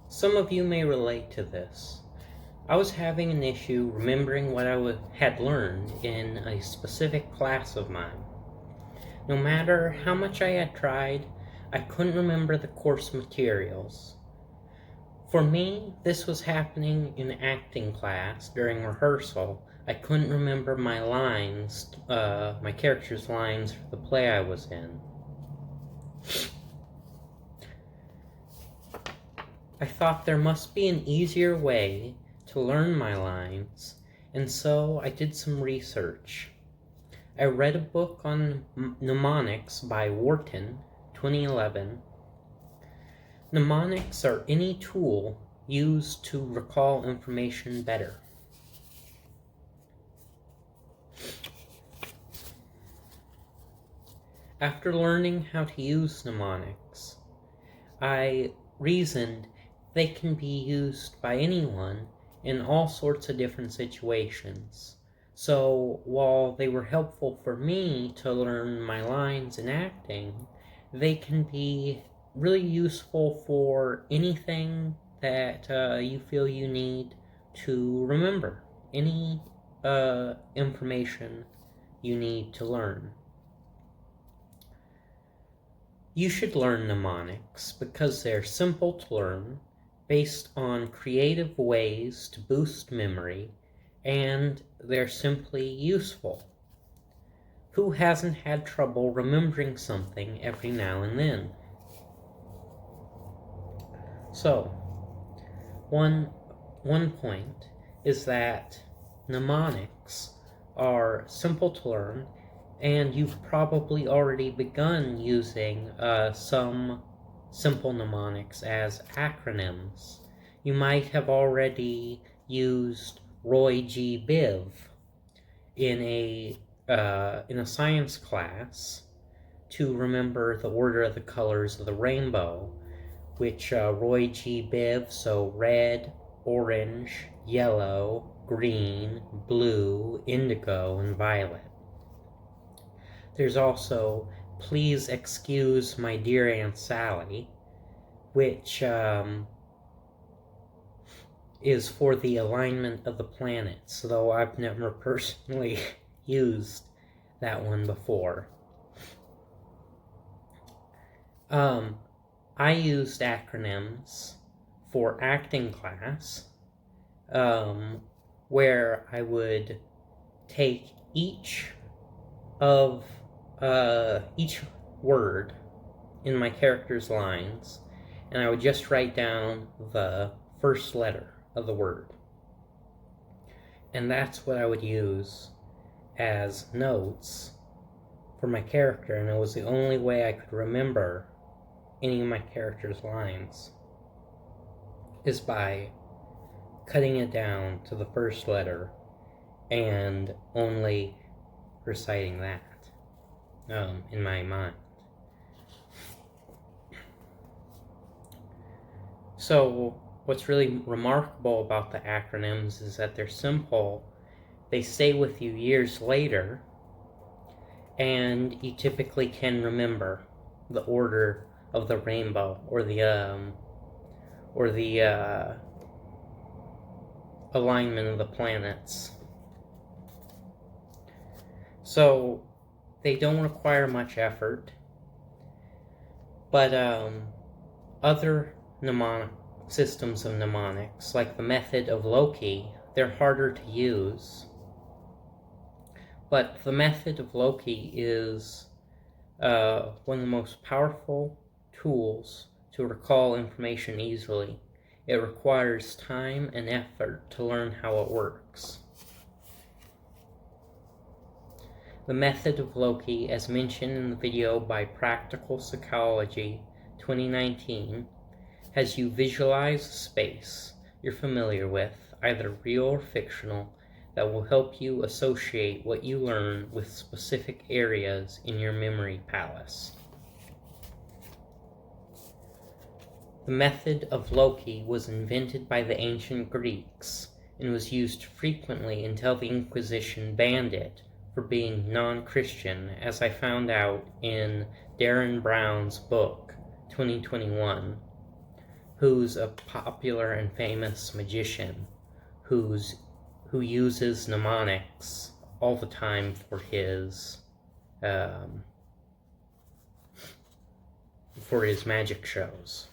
Some of you may relate to this. I was having an issue remembering what I had learned in a specific class of mine. No matter how much I had tried, I couldn't remember the course materials. For me, this was happening in acting class during rehearsal. I couldn't remember my lines, my character's lines for the play I was in. I thought there must be an easier way to learn my lines, and so I did some research. I read a book on mnemonics by Wharton, 2011. Mnemonics are any tool used to recall information better. After learning how to use mnemonics, I reasoned they can be used by anyone in all sorts of different situations. So while they were helpful for me to learn my lines in acting, they can be really useful for anything that you feel you need to remember, any information you need to learn. You should learn mnemonics because they're simple to learn, based on creative ways to boost memory, and they're simply useful. Who hasn't had trouble remembering something every now and then? So, one point is that mnemonics are simple to learn, and you've probably already begun using some simple mnemonics as acronyms. You might have already used Roy G. Biv in a science class to remember the order of the colors of the rainbow, which Roy G. Biv, so red, orange, yellow, green, blue, indigo, and violet. There's also Please Excuse My Dear Aunt Sally, which is for the alignment of the planets, though I've never personally used that one before. I used acronyms for acting class, where I would take each word in my character's lines, and I would just write down the first letter of the word. And that's what I would use as notes for my character, and it was the only way I could remember any of my character's lines, is by cutting it down to the first letter and only reciting that in my mind. So what's really remarkable about the acronyms is that they're simple, they stay with you years later, and you typically can remember the order of the rainbow or the alignment of the planets. So they don't require much effort, but other systems of mnemonics, like the method of Loki, they're harder to use. But the method of Loki is one of the most powerful tools to recall information easily. It requires time and effort to learn how it works. The method of Loki, as mentioned in the video by Practical Psychology 2019, has you visualize a space you're familiar with, either real or fictional, that will help you associate what you learn with specific areas in your memory palace. The method of Loki was invented by the ancient Greeks and was used frequently until the Inquisition banned it for being non-Christian, as I found out in Darren Brown's book, 2021, who's a popular and famous magician who uses mnemonics all the time for his magic shows.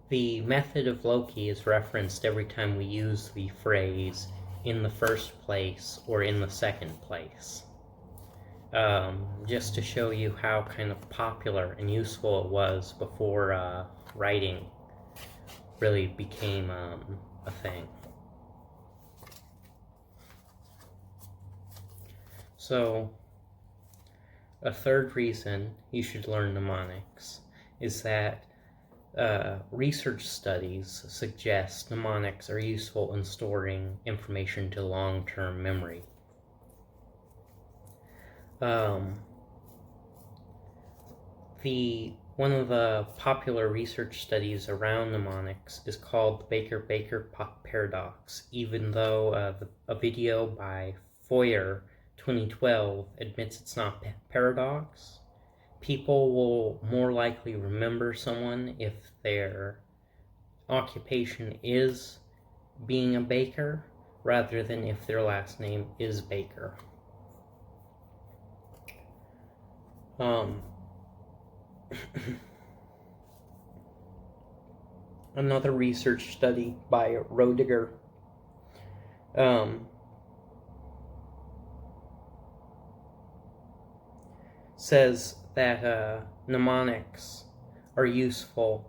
The method of Loki is referenced every time we use the phrase in the first place or in the second place. Just to show you how kind of popular and useful it was before writing really became a thing. So, a third reason you should learn mnemonics is that research studies suggest mnemonics are useful in storing information to long-term memory. One of the popular research studies around mnemonics is called the Baker-Baker paradox, even though a video by Foyer 2012 admits it's not paradox. People will more likely remember someone if their occupation is being a baker rather than if their last name is Baker. Another research study by Rodiger says that mnemonics are useful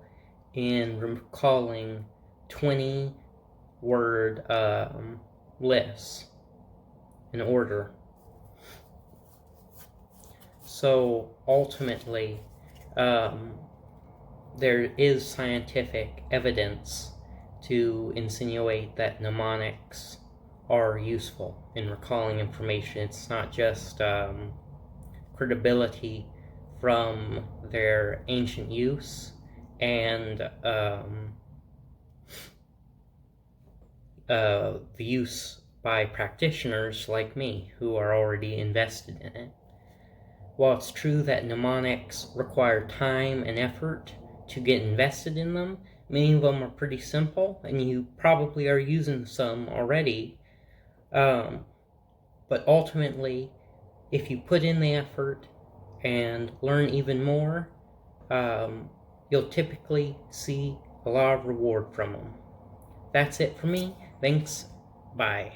in recalling 20-word lists in order. So ultimately, there is scientific evidence to insinuate that mnemonics are useful in recalling information. It's not just credibility from their ancient use and the use by practitioners like me who are already invested in it. While it's true that mnemonics require time and effort to get invested in them, many of them are pretty simple, and you probably are using some already. But ultimately, if you put in the effort and learn even more, you'll typically see a lot of reward from them. That's it for me. Thanks. Bye.